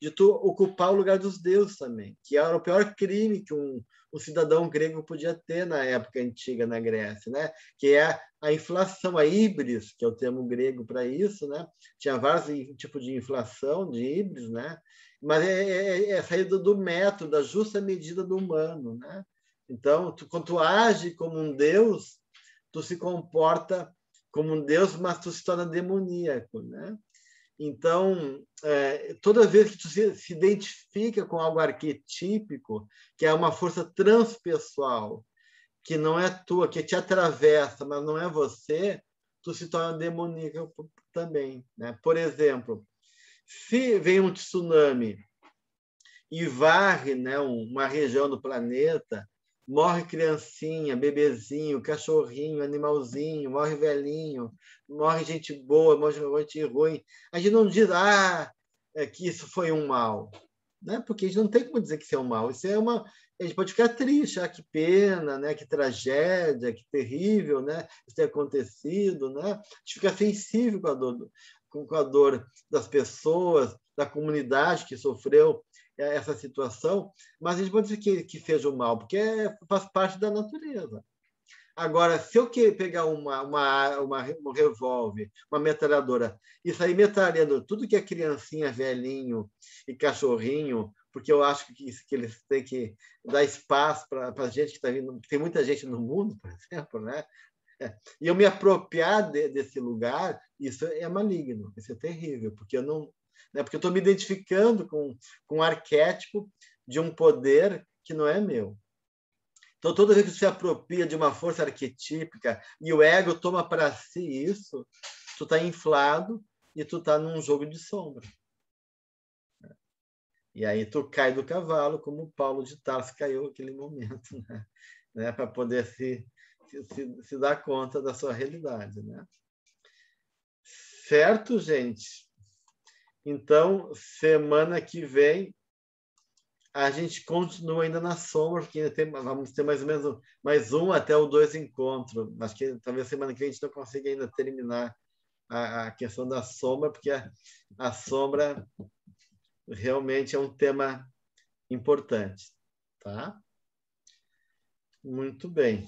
A: de tu ocupar o lugar dos deuses também, que era o pior crime que um cidadão grego podia ter na época antiga na Grécia, né, que é a inflação, a híbris, que é o termo grego para isso, né, tinha vários tipos de inflação, de híbris, né, mas é saída do método, da justa medida do humano, né. Então, quando tu age como um deus, tu se comporta como um deus, mas tu se torna demoníaco, né? Então, toda vez que tu se identifica com algo arquetípico, que é uma força transpessoal, que não é tua, que te atravessa, mas não é você, tu se torna demoníaco também, né? Por exemplo, se vem um tsunami e varre, né, uma região do planeta, morre criancinha, bebezinho, cachorrinho, animalzinho, morre velhinho, morre gente boa, morre gente ruim. A gente não diz que isso foi um mal, né? Porque a gente não tem como dizer que isso é um mal. Isso é a gente pode ficar triste, que pena, né? Que tragédia, que terrível, né? Isso ter acontecido, né? A gente fica sensível com a dor das pessoas, da comunidade que sofreu essa situação, mas a gente pode dizer que seja o mal, porque faz parte da natureza. Agora, se eu pegar um revólver, uma metralhadora, e sair metralhando tudo que é criancinha, velhinho e cachorrinho, porque eu acho que eles têm que dar espaço para a gente que está vindo, tem muita gente no mundo, por exemplo, né? E eu me apropriar desse lugar, isso é maligno, isso é terrível, porque eu não, né? Porque eu estou me identificando com um arquétipo de um poder que não é meu. Então, toda vez que você se apropria de uma força arquetípica e o ego toma para si isso, tu está inflado e tu está num jogo de sombra. E aí tu cai do cavalo, como o Paulo de Tarso caiu naquele momento, né? Para poder se dar conta da sua realidade, né? Certo, gente? Então, semana que vem, a gente continua ainda na sombra, porque vamos ter mais ou menos mais um até o 2 encontros. Acho que talvez semana que vem a gente não consiga ainda terminar a questão da sombra, porque a sombra realmente é um tema importante. Tá? Muito bem.